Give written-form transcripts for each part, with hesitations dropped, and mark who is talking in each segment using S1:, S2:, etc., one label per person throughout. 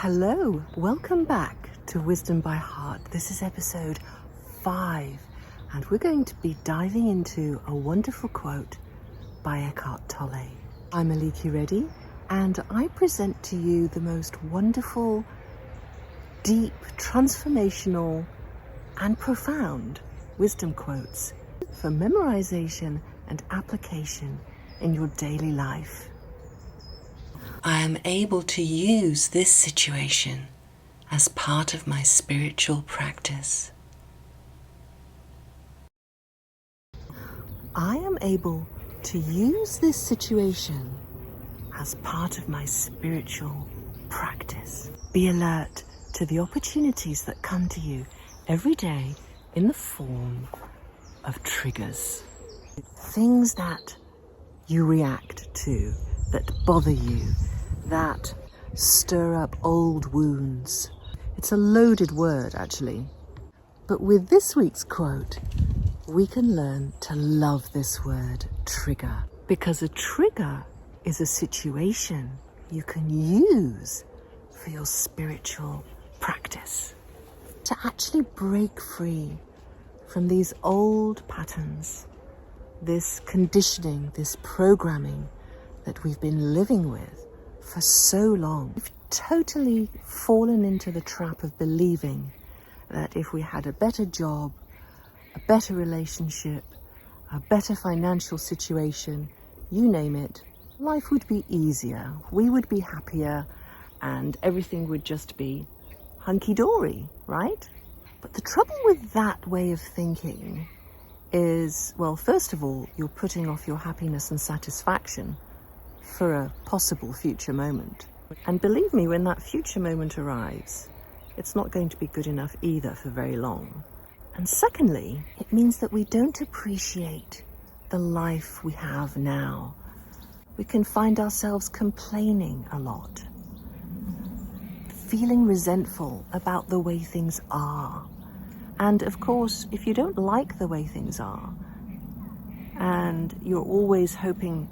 S1: Hello, welcome back to Wisdom by Heart. This is episode 5, and we're going to be diving into a wonderful quote by Eckhart Tolle. I'm Aliki Reddy, and I present to you the most wonderful, deep, transformational, and profound wisdom quotes for memorization and application in your daily life. I am able to use this situation as part of my spiritual practice. I am able to use this situation as part of my spiritual practice. Be alert to the opportunities that come to you every day in the form of triggers. Things that you react to, that bother you, that stir up old wounds. It's a loaded word, actually. But with this week's quote, we can learn to love this word, trigger. Because a trigger is a situation you can use for your spiritual practice. To actually break free from these old patterns, this conditioning, this programming that we've been living with for so long. We've totally fallen into the trap of believing that if we had a better job, a better relationship, a better financial situation, you name it, life would be easier, we would be happier, and everything would just be hunky-dory, right? But the trouble with that way of thinking is, well, first of all, you're putting off your happiness and satisfaction for a possible future moment. And believe me, when that future moment arrives, it's not going to be good enough either for very long. And secondly, it means that we don't appreciate the life we have now. We can find ourselves complaining a lot, feeling resentful about the way things are. And of course, if you don't like the way things are, and you're always hoping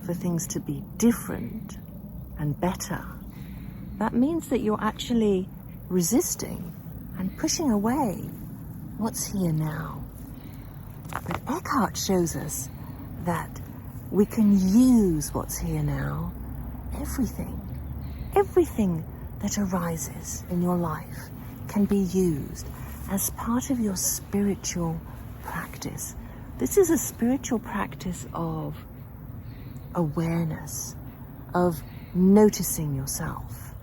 S1: for things to be different and better, that means that you're actually resisting and pushing away what's here now. But Eckhart shows us that we can use what's here now, everything that arises in your life can be used as part of your spiritual practice. This is a spiritual practice of awareness, of noticing yourself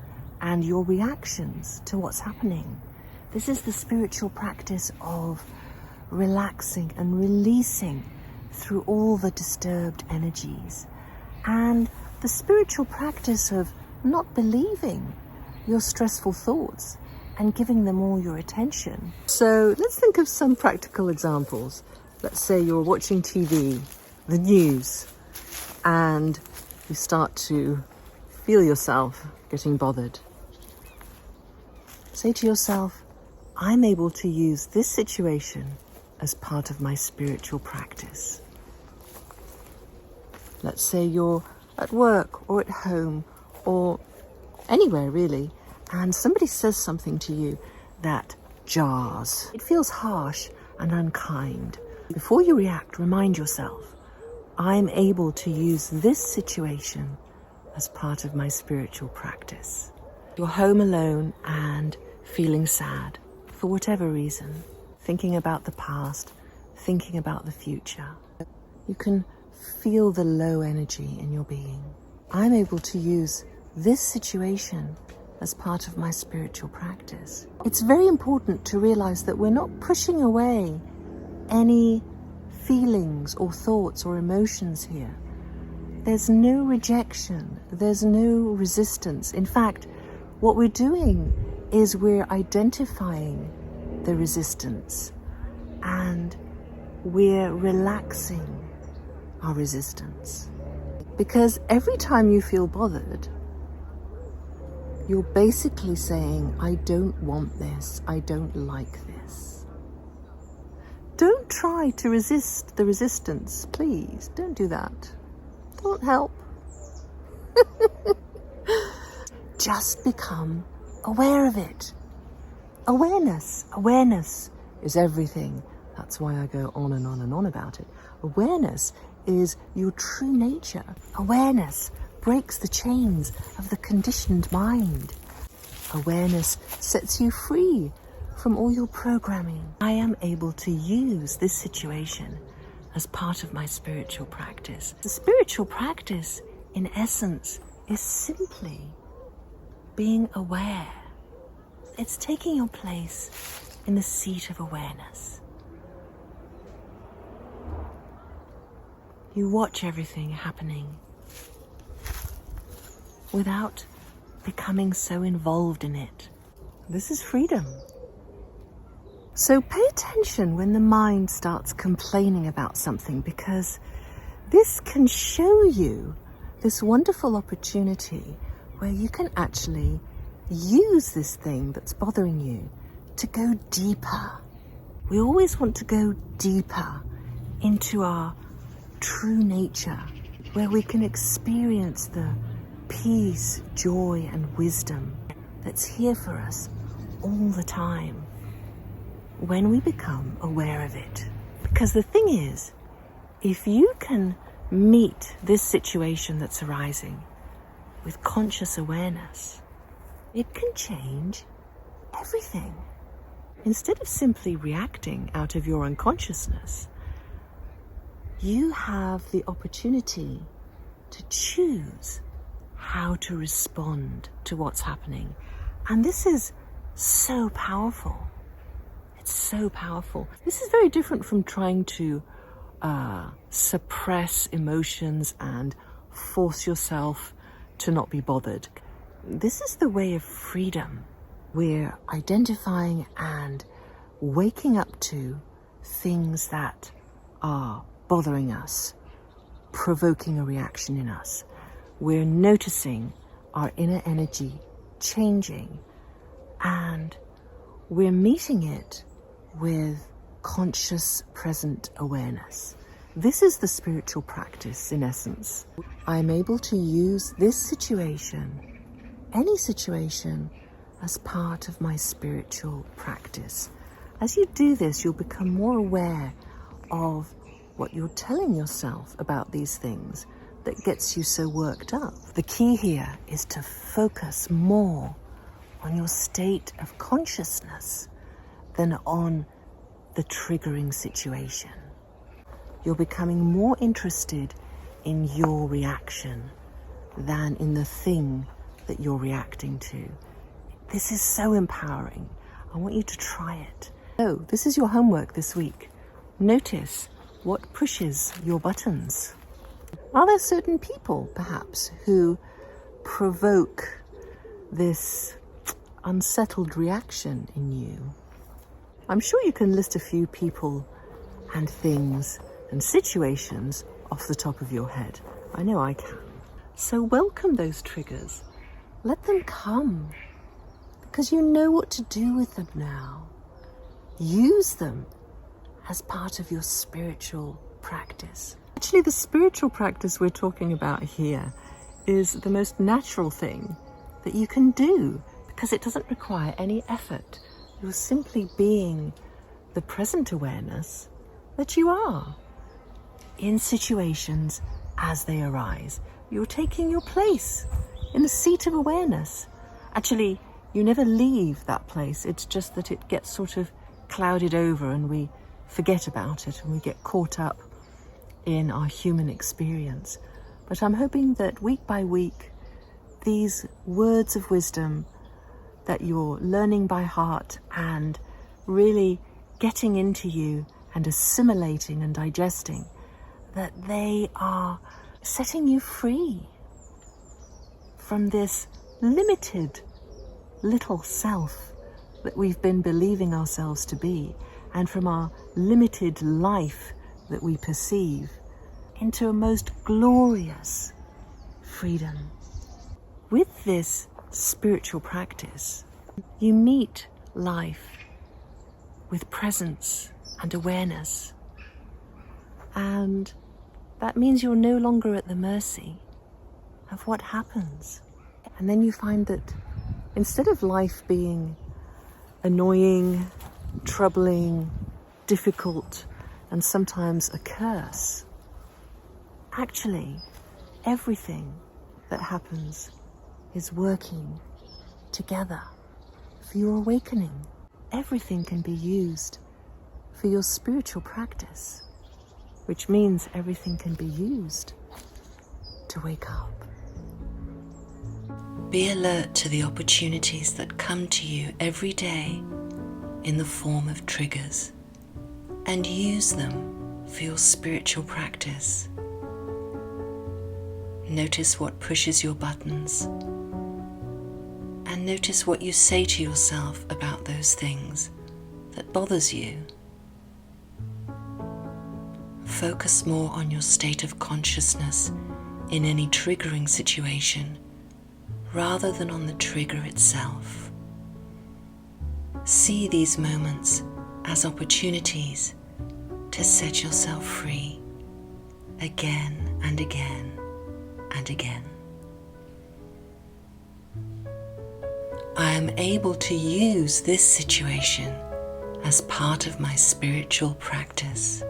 S1: and your reactions to what's happening. This is the spiritual practice of relaxing and releasing through all the disturbed energies, and the spiritual practice of not believing your stressful thoughts and giving them all your attention. So let's think of some practical examples. Let's say you're watching TV, the news, and you start to feel yourself getting bothered. Say to yourself, I'm able to use this situation as part of my spiritual practice. Let's say you're at work or at home or anywhere really, and somebody says something to you that jars. It feels harsh and unkind. Before you react, remind yourself, I'm able to use this situation as part of my spiritual practice. You're home alone and feeling sad for whatever reason, thinking about the past, thinking about the future. You can feel the low energy in your being. I'm able to use this situation as part of my spiritual practice. It's very important to realize that we're not pushing away any feelings or thoughts or emotions here. There's no rejection, there's no resistance. In fact, what we're doing is we're identifying the resistance and we're relaxing our resistance. Because every time you feel bothered, you're basically saying, I don't want this, I don't like this. Don't try to resist the resistance, please. Don't do that. Don't help. Just become aware of it. Awareness is everything. That's why I go on and on and on about it. Awareness is your true nature. Awareness breaks the chains of the conditioned mind. Awareness sets you free from all your programming. I am able to use this situation as part of my spiritual practice. The spiritual practice, in essence, is simply being aware. It's taking your place in the seat of awareness. You watch everything happening without becoming so involved in it. This is freedom. So pay attention when the mind starts complaining about something, because this can show you this wonderful opportunity where you can actually use this thing that's bothering you to go deeper. We always want to go deeper into our true nature, where we can experience the peace, joy, and wisdom that's here for us all the time when we become aware of it. Because the thing is, if you can meet this situation that's arising with conscious awareness, it can change everything. Instead of simply reacting out of your unconsciousness, you have the opportunity to choose how to respond to what's happening. And this is so powerful. It's so powerful. This is very different from trying to suppress emotions and force yourself to not be bothered. This is the way of freedom. We're identifying and waking up to things that are bothering us, provoking a reaction in us. We're noticing our inner energy changing, and we're meeting it with conscious present awareness. This is the spiritual practice in essence. I'm able to use this situation, any situation, as part of my spiritual practice. As you do this, you'll become more aware of what you're telling yourself about these things that gets you so worked up. The key here is to focus more on your state of consciousness than on the triggering situation. You're becoming more interested in your reaction than in the thing that you're reacting to. This is so empowering. I want you to try it. So, this is your homework this week. Notice what pushes your buttons. Are there certain people, perhaps, who provoke this unsettled reaction in you? I'm sure you can list a few people and things and situations off the top of your head. I know I can. So welcome those triggers. Let them come, because you know what to do with them now. Use them as part of your spiritual practice. Actually, the spiritual practice we're talking about here is the most natural thing that you can do, because it doesn't require any effort. You're simply being the present awareness that you are in situations as they arise. You're taking your place in the seat of awareness. Actually, you never leave that place. It's just that it gets sort of clouded over and we forget about it and we get caught up in our human experience. But I'm hoping that week by week, these words of wisdom that you're learning by heart and really getting into you and assimilating and digesting, that they are setting you free from this limited little self that we've been believing ourselves to be, and from our limited life that we perceive, into a most glorious freedom. With this spiritual practice, you meet life with presence and awareness, and that means you're no longer at the mercy of what happens. And then you find that Instead of life being annoying, troubling, difficult, and sometimes a curse, actually, everything that happens is working together for your awakening. Everything can be used for your spiritual practice, which means everything can be used to wake up. Be alert to the opportunities that come to you every day in the form of triggers, and use them for your spiritual practice. Notice what pushes your buttons, and notice what you say to yourself about those things that bothers you. Focus more on your state of consciousness in any triggering situation rather than on the trigger itself. See these moments as opportunities to set yourself free again and again and again. I am able to use this situation as part of my spiritual practice.